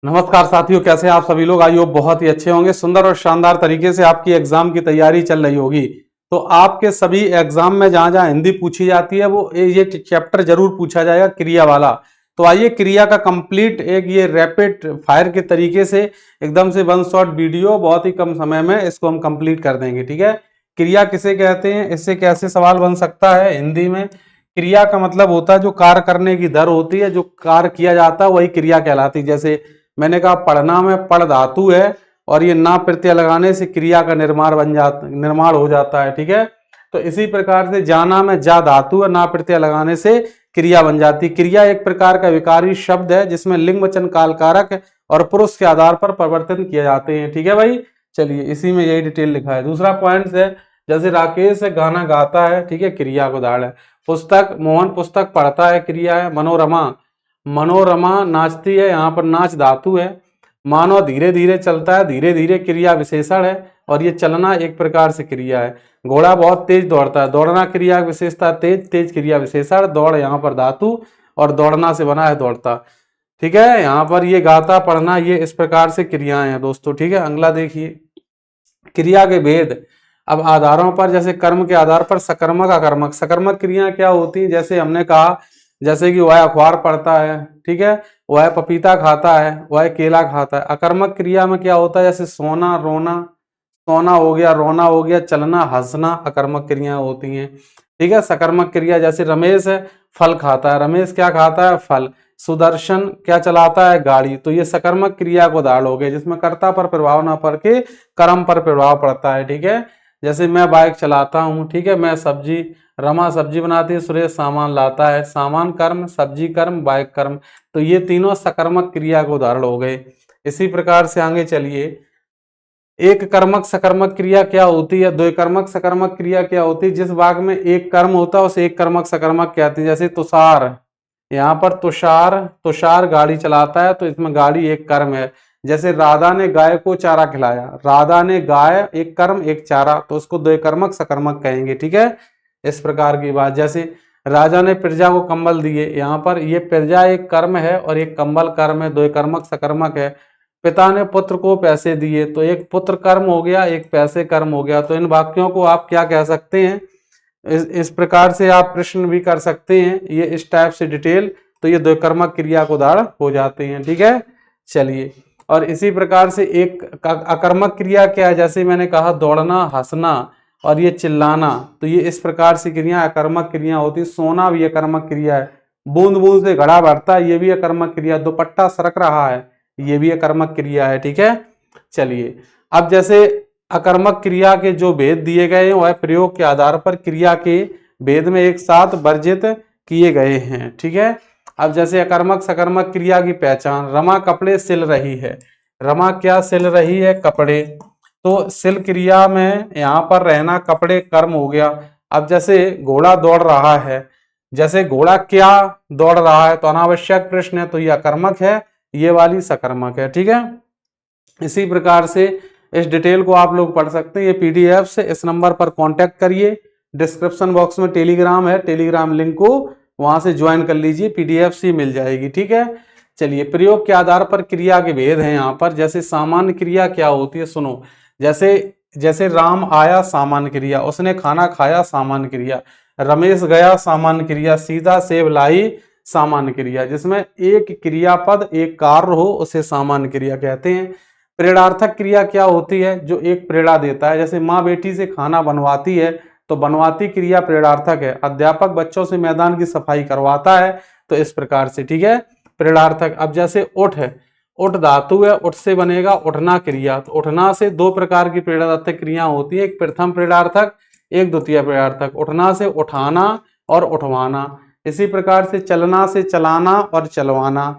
नमस्कार साथियों, कैसे हैं आप सभी लोग। आई होप बहुत ही अच्छे होंगे। सुंदर और शानदार तरीके से आपकी एग्जाम की तैयारी चल रही होगी। तो आपके सभी एग्जाम में जहां जहां हिंदी पूछी जाती है वो ये चैप्टर जरूर पूछा जाएगा, क्रिया वाला। तो आइए क्रिया का कंप्लीट एक ये रैपिड फायर के तरीके से एकदम से वन शॉट वीडियो बहुत ही कम समय में इसको हम कंप्लीट कर देंगे। ठीक है, क्रिया किसे कहते हैं, इससे कैसे सवाल बन सकता है हिंदी में। क्रिया का मतलब होता है जो कार्य करने की दर होती है, जो कार्य किया जाता है वही क्रिया कहलाती है। जैसे मैंने कहा पढ़ना में पढ़ धातु है और ये ना प्रत्यय लगाने से क्रिया का निर्माण हो जाता है। ठीक है, तो इसी प्रकार से जाना में जा धातु है, ना प्रत्यय लगाने से क्रिया बन जाती है। क्रिया एक प्रकार का विकारी शब्द है जिसमें लिंग वचन काल कारक और पुरुष के आधार पर परिवर्तन किए जाते हैं। ठीक है भाई, चलिए इसी में यही डिटेल लिखा है। दूसरा पॉइंट है, जैसे राकेश गाना गाता है, ठीक है, क्रिया को उदाहरण है। पुस्तक, मोहन पुस्तक पढ़ता है, क्रिया है। मनोरमा, मनोरमा नाचती है, यहाँ पर नाच धातु है। मानव धीरे धीरे चलता है, धीरे धीरे क्रिया विशेषण है और ये चलना एक प्रकार से क्रिया है। घोड़ा बहुत तेज दौड़ता है, दौड़ना क्रिया विशेषता तेज, तेज क्रिया विशेषण, दौड़ यहाँ पर धातु और दौड़ना से बना है दौड़ता। ठीक है, यहाँ पर ये गाता पढ़ना ये इस प्रकार से क्रियाएं हैं दोस्तों। ठीक है, अगला देखिए क्रिया के भेद। अब आधारों पर, जैसे कर्म के आधार पर सकर्मक अकर्मक। सकर्मक क्रिया क्या होती है, जैसे हमने कहा, जैसे कि वह अखबार पढ़ता है, ठीक है, वह पपीता खाता है, वह केला खाता है। अकर्मक क्रिया में क्या होता है, जैसे सोना रोना, सोना हो गया, रोना हो गया, चलना हंसना अकर्मक क्रिया होती हैं। ठीक है, सकर्मक क्रिया जैसे रमेश है फल खाता है, रमेश क्या खाता है, फल। सुदर्शन क्या चलाता है, गाड़ी। तो ये सकर्मक क्रिया को उदाहरण हो गए जिसमें कर्ता पर प्रभाव ना पड़ के कर्म पर प्रभाव पड़ता है। ठीक है, जैसे मैं बाइक चलाता हूँ, ठीक है, मैं सब्जी, रमा सब्जी बनाती है, सुरेश सामान लाता है। सामान कर्म, सब्जी कर्म, बाइक कर्म। तो ये तीनों सकर्मक क्रिया के उदाहरण हो गए। इसी प्रकार से आगे चलिए, एक कर्मक सकर्मक क्रिया क्या होती है, दो कर्मक सकर्मक क्रिया क्या होती है। जिस भाग में एक कर्म होता है उसे एक कर्मक सकर्मक कहते हैं। जैसे तुषार, यहाँ पर तुषार, तुषार गाड़ी चलाता है तो इसमें गाड़ी एक कर्म है। जैसे राधा ने गाय को चारा खिलाया, राधा ने गाय एक कर्म एक चारा, तो उसको दो कर्मक सकर्मक कहेंगे। ठीक है, इस प्रकार की बात। जैसे राजा ने प्रजा को कंबल दिए, यहाँ पर ये प्रजा एक कर्म है और एक कंबल कर्म है, दो कर्मक सकर्मक है। पिता ने पुत्र को पैसे दिए, तो एक पुत्र कर्म हो गया, एक पैसे कर्म हो गया। तो इन वाक्यों को आप क्या कह सकते हैं, इस प्रकार से आप प्रश्न भी कर सकते हैं, ये इस टाइप से डिटेल। तो ये दो कर्मक क्रिया को उदाहरण हो जाते हैं। ठीक है, चलिए, और इसी प्रकार से एक अकर्मक क्रिया क्या है, जैसे मैंने कहा दौड़ना, हंसना और ये चिल्लाना, तो ये इस प्रकार से क्रिया अकर्मक क्रिया होती है। सोना भी अकर्मक क्रिया है। बूंद बूंद से घड़ा भरता है, ये भी अकर्मक क्रिया। दुपट्टा सरक रहा है, ये भी अकर्मक क्रिया है। ठीक है, चलिए, अब जैसे अकर्मक क्रिया के जो भेद दिए गए हैं वह प्रयोग के आधार पर क्रिया के भेद में एक साथ वर्जित किए गए हैं। ठीक है, अब जैसे अकर्मक सकर्मक क्रिया की पहचान। रमा कपड़े सिल रही है, रमा क्या सिल रही है, कपड़े। तो सिल क्रिया में यहाँ पर रहना कपड़े कर्म हो गया। अब जैसे घोड़ा दौड़ रहा है, जैसे घोड़ा क्या दौड़ रहा है, तो अनावश्यक प्रश्न है, तो यह अकर्मक है, ये वाली सकर्मक है। ठीक है, इसी प्रकार से इस डिटेल को आप लोग पढ़ सकते हैं। ये पीडीएफ से इस नंबर पर कांटेक्ट करिए। डिस्क्रिप्शन बॉक्स में टेलीग्राम है, टेलीग्राम लिंक को वहां से ज्वाइन कर लीजिए, पीडीएफ से मिल जाएगी। ठीक है, चलिए, प्रयोग के आधार पर क्रिया के भेद हैं यहाँ पर। जैसे सामान्य क्रिया क्या होती है, सुनो। जैसे जैसे राम आया सामान्य क्रिया, उसने खाना खाया सामान्य क्रिया, रमेश गया सामान्य क्रिया, सीधा सेब लाई सामान्य क्रिया। जिसमें एक क्रियापद एक कार्य हो उसे सामान्य क्रिया कहते हैं। प्रेरणार्थक क्रिया क्या होती है, जो एक प्रेरणा देता है। जैसे माँ बेटी से खाना बनवाती है तो बनवाती क्रिया प्रेरणार्थक है। अध्यापक बच्चों से मैदान की सफाई करवाता है, तो इस प्रकार से। ठीक है, प्रेरणार्थक। अब जैसे उठ है, उठ धातु है, उठ से बनेगा उठना क्रिया। तो उठना से दो प्रकार की प्रेरणार्थक क्रिया होती है, एक प्रथम प्रेरणार्थक, एक द्वितीय प्रेरणार्थक। उठना से उठाना और उठवाना। इसी प्रकार से चलना से चलाना और चलवाना।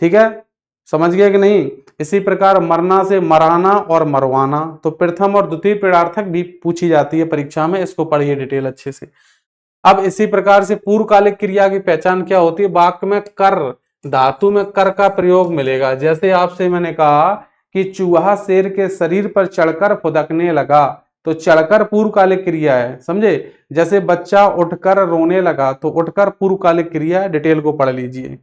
ठीक है, समझ गए कि नहीं। इसी प्रकार मरना से मराना और मरवाना। तो प्रथम और द्वितीय प्रेरणार्थक भी पूछी जाती है परीक्षा में, इसको पढ़िए डिटेल अच्छे से। अब इसी प्रकार से पूर्वकालिक क्रिया की पहचान क्या होती है, वाक्य में कर, धातु में कर का प्रयोग मिलेगा। जैसे आपसे मैंने कहा कि चूहा शेर के शरीर पर चढ़कर फुदकने लगा, तो चढ़कर पूर्वकालिक क्रिया है, समझे। जैसे बच्चा उठकर रोने लगा, तो उठकर पूर्वकालिक क्रिया है, डिटेल को पढ़ लीजिए।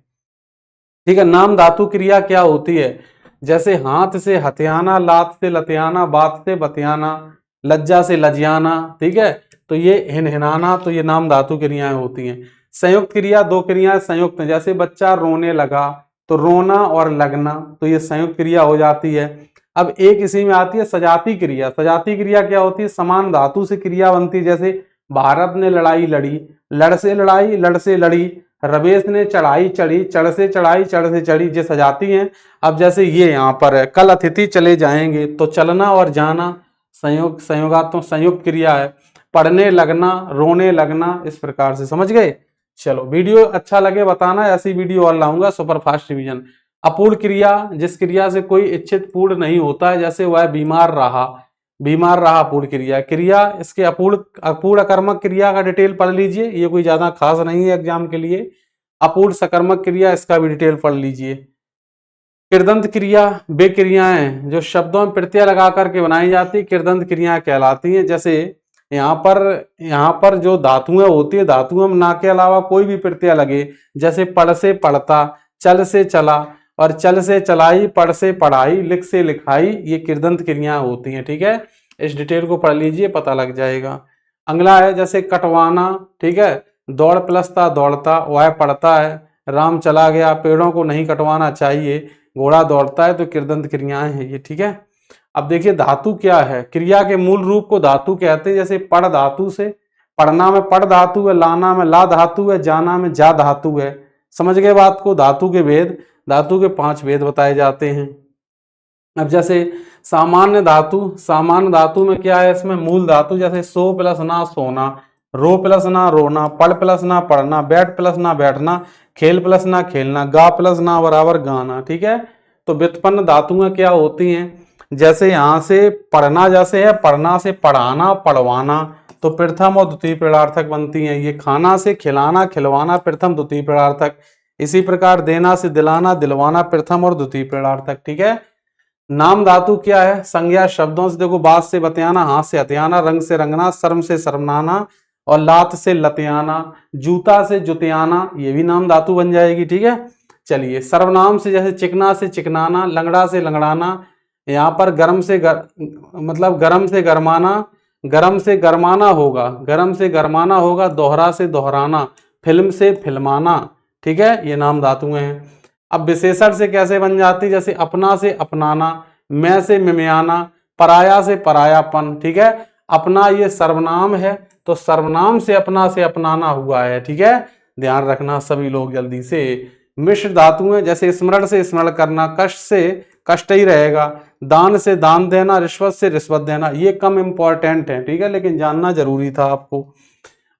ठीक है, नाम धातु क्रिया क्या होती है। जैसे हाथ से हथियाना, लात से लतियाना, बात से बतियाना, लज्जा से लजियाना, ठीक है। तो ये हिनहिनाना, तो ये नाम धातु क्रियाएं होती हैं। संयुक्त क्रिया, दो क्रियाएं संयुक्त हैं, जैसे बच्चा रोने लगा, तो रोना और लगना, तो ये संयुक्त क्रिया हो जाती है। अब एक इसी में आती है सजाती क्रिया। सजाती क्रिया क्या होती है? समान धातु से क्रिया बनती है, जैसे भारत ने लड़ाई लड़ी, लड़ से लड़ाई, लड़ से लड़ी। रमेश ने चढ़ाई चढ़ी, चढ़ से चढ़ाई, चढ़ से चढ़ी, ये सजाती हैं। अब जैसे ये यहाँ पर है, कल अतिथि चले जाएंगे, तो चलना और जाना संयोगात्मक संयुक्त क्रिया है। पढ़ने लगना, रोने लगना, इस प्रकार से, समझ गए। चलो, वीडियो अच्छा लगे बताना, ऐसी वीडियो और लाऊंगा। Super fast revision. अपूर्ण क्रिया, जिस क्रिया से कोई इच्छित पूर्ण नहीं होता है, जैसे वह बीमार रहा, बीमार रहा अपूर्ण क्रिया। क्रिया इसके अपूर्ण अपूर्ण अकर्मक क्रिया का डिटेल पढ़ लीजिए, ये कोई ज्यादा खास नहीं है एग्जाम के लिए। अपूर्ण सकर्मक क्रिया, इसका भी डिटेल पढ़ लीजिए। कृदंत क्रिया, वे क्रियाएं जो शब्दों में प्रत्यय लगा करके बनाई जाती, कृदंत क्रियाएं कहलाती हैं। जैसे यहाँ पर जो धातुएं होती है, धातुओं में ना के अलावा कोई भी प्रत्यय लगे, जैसे पढ़ से पढ़ता, चल से चला, और चल से चलाई, पढ़ से पढ़ाई, लिख से लिखाई, ये कृदंत क्रियाएं होती हैं, ठीक है। इस डिटेल को पढ़ लीजिए, पता लग जाएगा। अगला है जैसे कटवाना, ठीक है। दौड़ प्लस था दौड़ता, वह पढ़ता है। राम चला गया, पेड़ों को नहीं कटवाना चाहिए, घोड़ा दौड़ता है, तो कृदंत क्रियाएं हैं ये, ठीक है। अब देखिए धातु क्या है, क्रिया के मूल रूप को धातु कहते हैं। जैसे पढ़ धातु से, पढ़ना में पढ़ धातु है, लाना में ला धातु है, जाना में जा धातु है। समझ गए बात को। धातु के भेद, धातु के 5 भेद बताए जाते हैं। अब जैसे सामान्य धातु, सामान्य धातु में क्या है, इसमें मूल धातु, जैसे सो प्लस ना सोना, रो प्लस ना रोना, पढ़ प्लस ना पढ़ना, बैठ प्लस ना बैठना, खेल प्लस ना खेलना, गा प्लस ना बराबर गाना, ठीक है। तो व्युत्पन्न धातुएं क्या होती हैं, जैसे यहाँ से पढ़ना, जैसे है पढ़ना से पढ़ाना, पढ़वाना, तो प्रथम और द्वितीय प्रेरणार्थक बनती हैं। ये खाना से खिलाना, खिलवाना, प्रथम द्वितीय प्रेरणार्थक। इसी प्रकार देना से दिलाना, दिलवाना, प्रथम और द्वितीय प्रेरणार्थक, ठीक है। नाम धातु क्या है, संज्ञा शब्दों से, देखो बात से बतियाना, हाथ से हथियाना, रंग से रंगना, शर्म से शर्मनाना, और लात से लतियाना, जूता से जुतियाना, ये भी नाम धातु बन जाएगी, ठीक है। चलिए, सर्वनाम से जैसे चिकना से चिकनाना, लंगड़ा से लंगड़ाना, यहाँ पर मतलब गरम से गरमाना, गरम से गरमाना होगा, गरम से गरमाना होगा, दोहरा से दोहराना, फिल्म से फिल्माना, ठीक है। ये नाम धातुएं हैं। अब विशेषण से कैसे बन जाती, जैसे अपना से अपनाना, मैं से मिमियाना, पराया से परायापन, ठीक है। अपना ये सर्वनाम है, तो सर्वनाम से अपनाना हुआ है, ठीक है। ध्यान रखना सभी लोग जल्दी से। मिश्र धातुएं, जैसे स्मरण से स्मरण करना, कष्ट से कष्ट ही रहेगा, दान से दान देना, रिश्वत से रिश्वत देना, ये कम इंपॉर्टेंट है, ठीक है, लेकिन जानना जरूरी था आपको।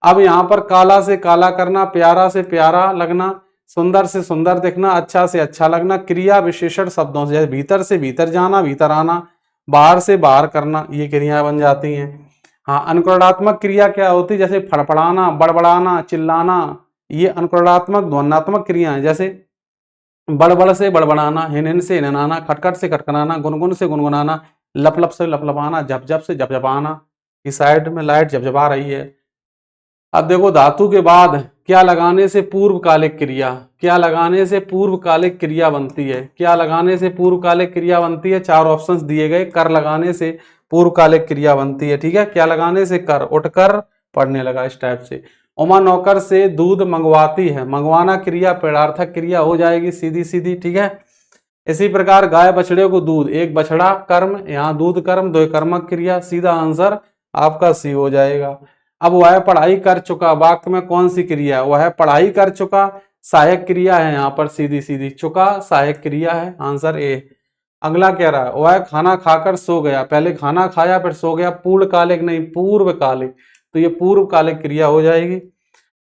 अब यहाँ पर काला से काला करना, प्यारा से प्यारा लगना, सुंदर से सुंदर दिखना, अच्छा से अच्छा लगना, क्रिया विशेषण शब्दों से, जैसे भीतर से भीतर जाना, भीतर आना, बाहर से बाहर करना, ये क्रियाएं बन जाती हैं। हाँ, अनुकरणात्मक क्रिया क्या होती है, जैसे फड़फड़ाना, बड़बड़ाना, चिल्लाना, ये अनुकरणात्मक ध्वन्यात्मक क्रिया है। जैसे बड़बड़ से बड़बड़ाना, हिनहिन से हिननाना, खटखट से खटखनाना, गुनगुन से गुनगुनाना, लपलप से लपलपाना, झपझप से झपझपाना। इस साइड में लाइट झपझपा रही है। अब देखो धातु के बाद क्या लगाने से पूर्वकालिक क्रिया, क्या लगाने से पूर्वकालिक क्रिया बनती है, क्या लगाने से पूर्वकालिक क्रिया बनती है, 4 ऑप्शंस दिए गए। कर लगाने से पूर्वकालिक क्रिया बनती है, ठीक है। क्या लगाने से, कर, उठकर, पढ़ने लगा, इस टाइप से। उमा नौकर से दूध मंगवाती है, मंगवाना क्रिया प्रेरणार्थक क्रिया हो जाएगी सीधी सीधी, ठीक है। इसी प्रकार गाय बछड़े को दूध, एक बछड़ा कर्म, यहाँ दूध कर्म, दो कर्मक क्रिया, सीधा आंसर आपका सी हो जाएगा। अब वह पढ़ाई कर चुका, वाक्य में कौन सी क्रिया है, वह पढ़ाई कर चुका, सहायक क्रिया है, यहाँ पर सीधी सीधी, चुका सहायक क्रिया है, आंसर ए। अगला कह रहा है वह खाना खाकर सो गया, पहले खाना खाया फिर सो गया, पूर्णकालिक नहीं पूर्वकालिक, तो ये पूर्वकालिक क्रिया हो जाएगी।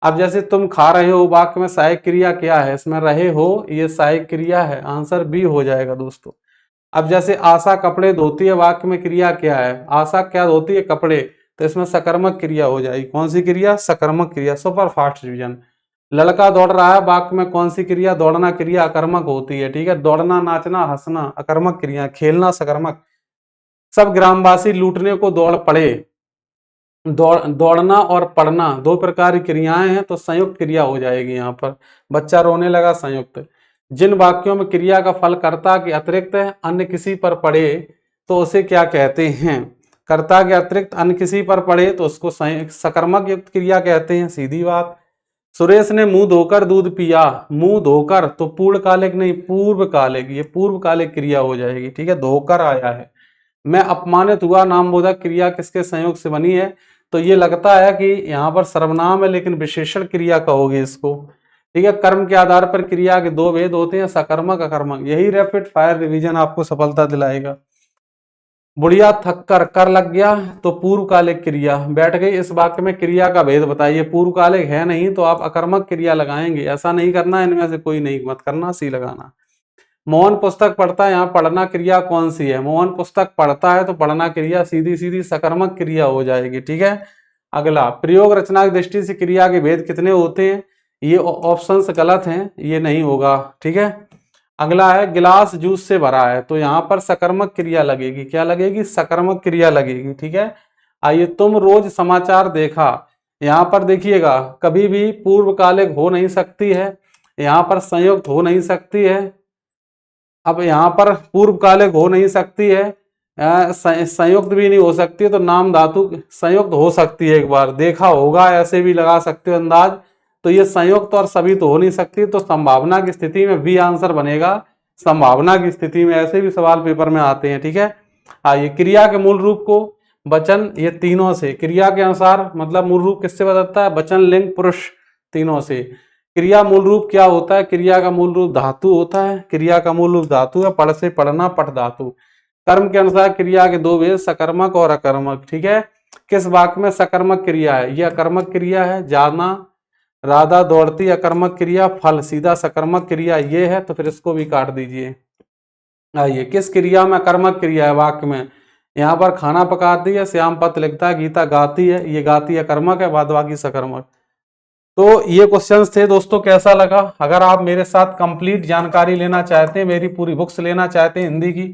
अब जैसे तुम खा रहे हो, वाक्य में सहायक क्रिया क्या है, इसमें रहे हो, ये सहायक क्रिया है, आंसर बी हो जाएगा दोस्तों। अब जैसे आशा कपड़े धोती है, वाक्य में क्रिया क्या है, आशा क्या धोती है, कपड़े, तो इसमें सकर्मक क्रिया हो जाएगी। कौन सी क्रिया, सकर्मक क्रिया। Super fast revision. लड़का दौड़ रहा है, वाक्य में कौन सी क्रिया, दौड़ना क्रिया अकर्मक होती है, ठीक है। दौड़ना, नाचना, हंसना अकर्मक क्रिया, खेलना सकर्मक। सब ग्रामवासी लूटने को दौड़ पड़े, दौड़ना और पढ़ना 2 प्रकार की क्रियाएं हैं, तो संयुक्त क्रिया हो जाएगी यहाँ पर। बच्चा रोने लगा, संयुक्त। जिन वाक्यों में क्रिया का फल कर्ता के अतिरिक्त अन्य किसी पर पड़े तो उसे क्या कहते हैं? कर्ता के अतिरिक्त अन्य किसी पर पड़े तो उसको सकर्मक युक्त क्रिया कहते हैं, सीधी बात। सुरेश ने मुंह धोकर दूध पिया, मुंह धोकर तो पूर्णकालिक नहीं पूर्वकालिक, ये पूर्वकालिक क्रिया हो जाएगी, ठीक है, धोकर आया है। मैं अपमानित हुआ नामबोधक क्रिया किसके संयोग से बनी है? तो ये लगता है कि यहाँ पर सर्वनाम है लेकिन विशेषण क्रिया कहोगे इसको, ठीक है। कर्म के आधार पर क्रिया के दो भेद होते हैं, सकर्मक अकर्मक। यही रैपिड फायर रिवीजन आपको सफलता दिलाएगा। बुढ़िया थक कर लग गया तो पूर्वकालिक क्रिया बैठ गई। इस वाक्य में क्रिया का भेद बताइए। पूर्वकालिक है नहीं तो आप अकर्मक क्रिया लगाएंगे, ऐसा नहीं करना, इनमें से कोई नहीं मत करना, सी लगाना। मोहन पुस्तक पढ़ता है, यहाँ पढ़ना क्रिया कौन सी है? मोहन पुस्तक पढ़ता है तो पढ़ना क्रिया सीधी सीधी सकर्मक क्रिया हो जाएगी, ठीक है। अगला, प्रयोग रचना की दृष्टि से क्रिया के भेद कितने होते हैं? ये ऑप्शंस गलत हैं, ये नहीं होगा, ठीक है। अगला है, गिलास जूस से भरा है तो यहाँ पर सकर्मक क्रिया लगेगी। क्या लगेगी? सकर्मक क्रिया लगेगी, ठीक है। आइए, तुम रोज समाचार देखा, यहाँ पर देखिएगा कभी भी पूर्वकालिक हो नहीं सकती है, यहाँ पर संयुक्त हो नहीं सकती है। अब यहाँ पर पूर्वकालिक हो नहीं सकती है, संयुक्त भी नहीं हो सकती है, तो नाम धातु संयुक्त हो सकती है। एक बार देखा होगा ऐसे भी लगा सकते हो अंदाज। तो ये संयुक्त और सभी तो हो नहीं सकती, तो संभावना की स्थिति में बी आंसर बनेगा। संभावना की स्थिति में ऐसे भी सवाल पेपर में आते हैं, ठीक है। आइए, क्रिया के मूल रूप को वचन, ये तीनों से क्रिया के अनुसार मतलब मूल रूप किससे बदलता है? वचन, लिंग, पुरुष, तीनों से। क्रिया मूल रूप क्या होता है? क्रिया का मूल रूप धातु होता है। क्रिया का मूल रूप धातु है, पढ़ से पढ़ना, पठ धातु। कर्म के अनुसार क्रिया के दो भेद, सकर्मक और अकर्मक, ठीक है। किस वाक्य में सकर्मक क्रिया है? यह अकर्मक क्रिया है। जाना, राधा दौड़ती, अकर्मक क्रिया। फल सीधा सकर्मक क्रिया ये है, तो फिर इसको भी काट दीजिए। आइए, किस क्रिया में अकर्मक क्रिया है वाक्य में? यहाँ पर खाना पकाती है, श्याम पत्र लिखता है, गीता गाती है, ये गाती अकर्मक है, बाद बाकी सकर्मक। तो ये क्वेश्चंस थे दोस्तों, कैसा लगा? अगर आप मेरे साथ कंप्लीट जानकारी लेना चाहते हैं, मेरी पूरी बुक्स लेना चाहते हैं हिंदी की,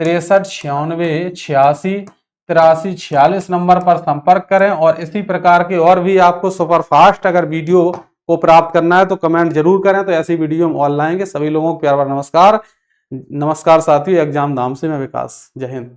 63 96 86 83 46 नंबर पर संपर्क करें। और इसी प्रकार के और भी आपको सुपरफास्ट अगर वीडियो को प्राप्त करना है तो कमेंट जरूर करें, तो ऐसी वीडियो हम और लाएंगे। सभी लोगों को प्यार भरा नमस्कार। नमस्कार साथियों, एग्जाम धाम से मैं विकास। जय हिंद।